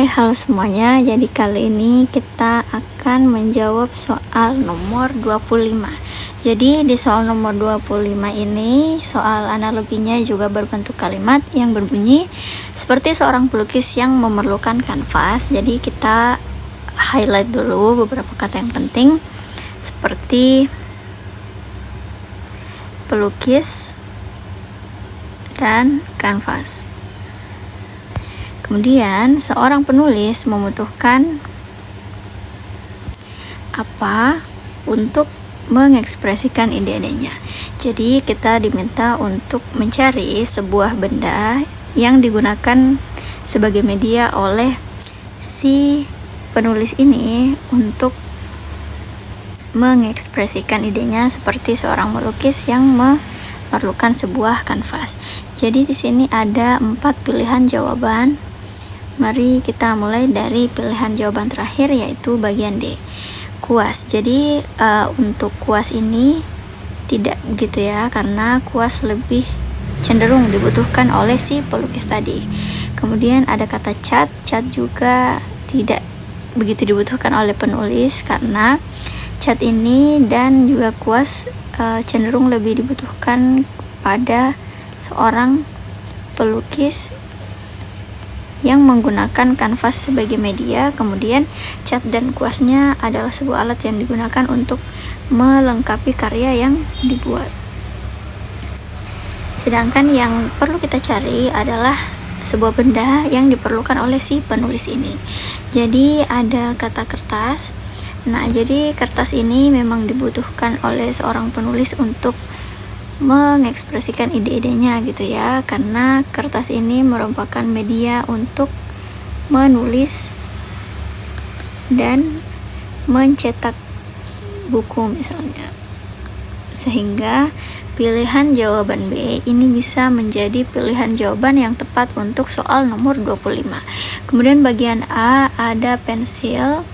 Halo semuanya. Jadi kali ini kita akan menjawab soal nomor 25. Jadi di soal nomor 25 ini soal analoginya juga berbentuk kalimat yang berbunyi seperti seorang pelukis yang memerlukan kanvas. Jadi kita highlight dulu beberapa kata yang penting seperti pelukis dan kanvas. Kemudian seorang penulis membutuhkan apa untuk mengekspresikan ide-idenya. Jadi kita diminta untuk mencari sebuah benda yang digunakan sebagai media oleh si penulis ini untuk mengekspresikan idenya seperti seorang melukis yang memerlukan sebuah kanvas. Jadi di sini ada 4 pilihan jawaban. Mari kita mulai dari pilihan jawaban terakhir, yaitu bagian D, kuas. Jadi untuk kuas ini tidak begitu ya, karena kuas lebih cenderung dibutuhkan oleh si pelukis tadi. Kemudian ada kata cat juga tidak begitu dibutuhkan oleh penulis, karena cat ini dan juga kuas cenderung lebih dibutuhkan pada seorang pelukis yang menggunakan kanvas sebagai media. Kemudian cat dan kuasnya adalah sebuah alat yang digunakan untuk melengkapi karya yang dibuat. Sedangkan yang perlu kita cari adalah sebuah benda yang diperlukan oleh si penulis ini. Jadi ada kata kertas. Nah, jadi kertas ini memang dibutuhkan oleh seorang penulis untuk mengekspresikan ide-idenya gitu ya, karena kertas ini merupakan media untuk menulis dan mencetak buku misalnya. Sehingga pilihan jawaban B ini bisa menjadi pilihan jawaban yang tepat untuk soal nomor 25. Kemudian bagian A ada pensil.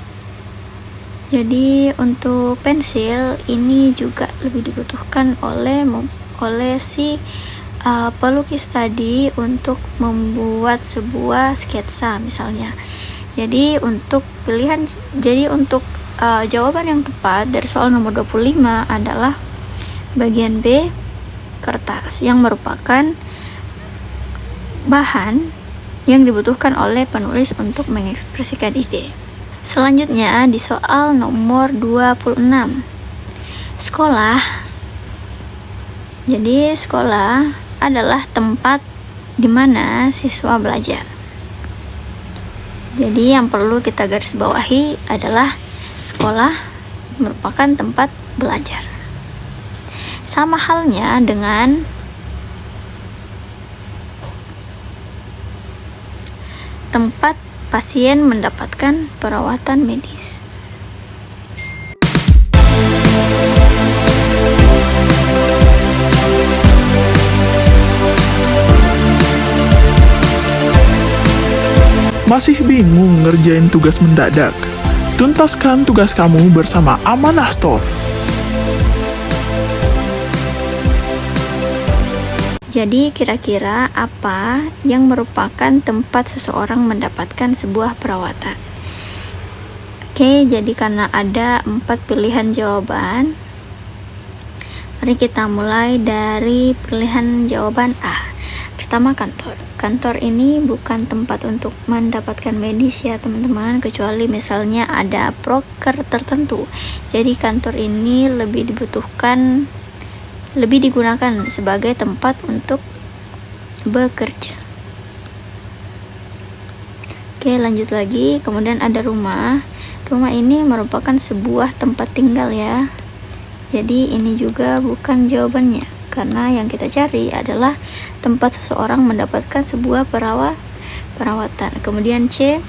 Jadi untuk pensil ini juga lebih dibutuhkan oleh si pelukis tadi untuk membuat sebuah sketsa misalnya. Jadi untuk jawaban yang tepat dari soal nomor 25 adalah bagian B, kertas, yang merupakan bahan yang dibutuhkan oleh penulis untuk mengekspresikan ide. Selanjutnya di soal nomor 26, sekolah. Jadi sekolah adalah tempat di mana siswa belajar. Jadi yang perlu kita garis bawahi adalah sekolah merupakan tempat belajar. Sama halnya dengan tempat pasien mendapatkan perawatan medis. Masih bingung ngerjain tugas mendadak? Tuntaskan tugas kamu bersama Amanah Store. Jadi kira-kira apa yang merupakan tempat seseorang mendapatkan sebuah perawatan? Oke, jadi karena ada 4 pilihan jawaban, mari kita mulai dari pilihan jawaban A. Pertama, kantor. Kantor ini bukan tempat untuk mendapatkan medis ya teman-teman, kecuali misalnya ada proker tertentu. Jadi kantor ini lebih digunakan sebagai tempat untuk bekerja. Oke, lanjut lagi. Kemudian ada rumah. Rumah ini merupakan sebuah tempat tinggal ya. Jadi ini juga bukan jawabannya, karena yang kita cari adalah tempat seseorang mendapatkan sebuah perawatan. Kemudian C,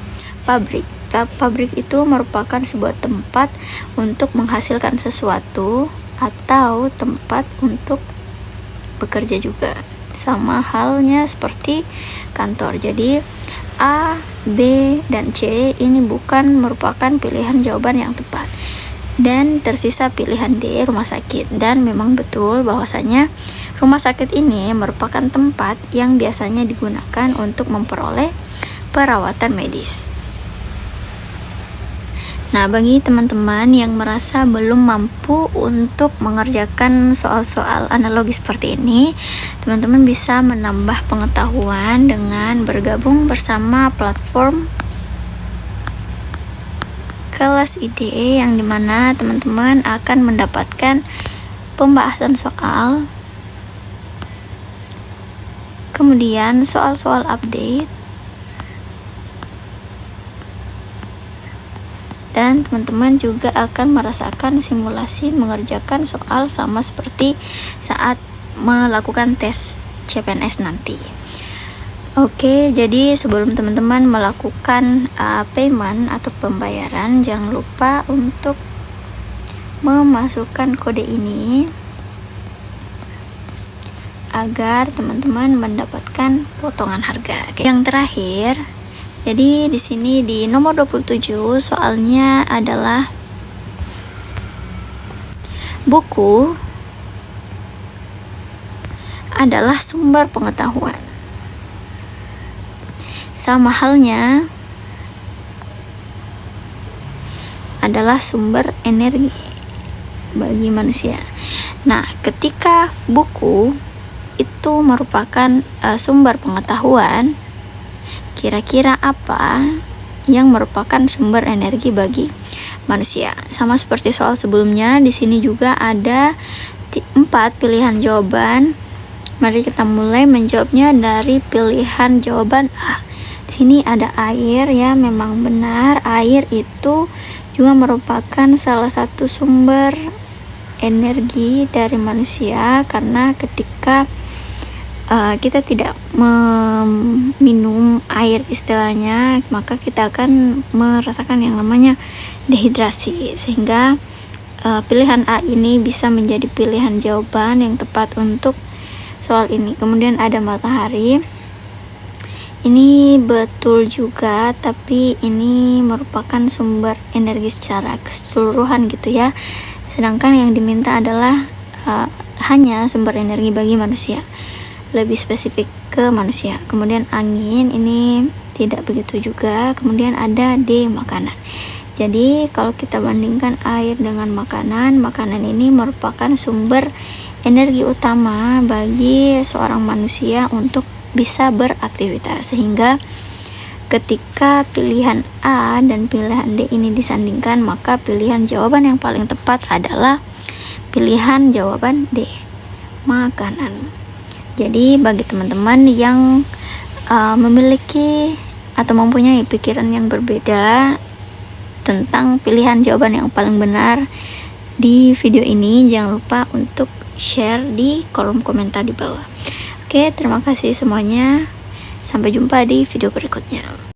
pabrik. Pabrik itu merupakan sebuah tempat untuk menghasilkan sesuatu atau tempat untuk bekerja juga. Sama halnya seperti kantor. Jadi A, B, dan C ini bukan merupakan pilihan jawaban yang tepat. Dan tersisa pilihan D, rumah sakit. Dan memang betul bahwasanya rumah sakit ini merupakan tempat yang biasanya digunakan untuk memperoleh perawatan medis. Nah, bagi teman-teman yang merasa belum mampu untuk mengerjakan soal-soal analogi seperti ini, teman-teman bisa menambah pengetahuan dengan bergabung bersama platform Kelas IDE, yang dimana teman-teman akan mendapatkan pembahasan soal, kemudian soal-soal update, dan teman-teman juga akan merasakan simulasi mengerjakan soal sama seperti saat melakukan tes CPNS nanti. Oke, jadi sebelum teman-teman melakukan payment atau pembayaran, jangan lupa untuk memasukkan kode ini agar teman-teman mendapatkan potongan harga. Oke. Yang terakhir, jadi di sini di nomor 27 soalnya adalah buku adalah sumber pengetahuan. Sama halnya adalah sumber energi bagi manusia. Nah, ketika buku itu merupakan sumber pengetahuan, kira-kira apa yang merupakan sumber energi bagi manusia? Sama seperti soal sebelumnya, di sini juga ada 4 pilihan jawaban. Mari kita mulai menjawabnya dari pilihan jawaban A. Di sini ada air, ya, memang benar. Air itu juga merupakan salah satu sumber energi dari manusia, karena ketika kita tidak meminum air istilahnya, maka kita akan merasakan yang namanya dehidrasi, sehingga pilihan A ini bisa menjadi pilihan jawaban yang tepat untuk soal ini. Kemudian ada matahari, ini betul juga, tapi ini merupakan sumber energi secara keseluruhan gitu ya, sedangkan yang diminta adalah hanya sumber energi bagi manusia, lebih spesifik ke manusia. Kemudian angin, ini tidak begitu juga. Kemudian ada D, makanan. Jadi kalau kita bandingkan air dengan makanan, makanan ini merupakan sumber energi utama bagi seorang manusia untuk bisa beraktivitas, sehingga ketika pilihan A dan pilihan D ini disandingkan, maka pilihan jawaban yang paling tepat adalah pilihan jawaban D, makanan. Jadi bagi teman-teman yang memiliki atau mempunyai pikiran yang berbeda tentang pilihan jawaban yang paling benar di video ini, jangan lupa untuk share di kolom komentar di bawah. Oke, terima kasih semuanya. Sampai jumpa di video berikutnya.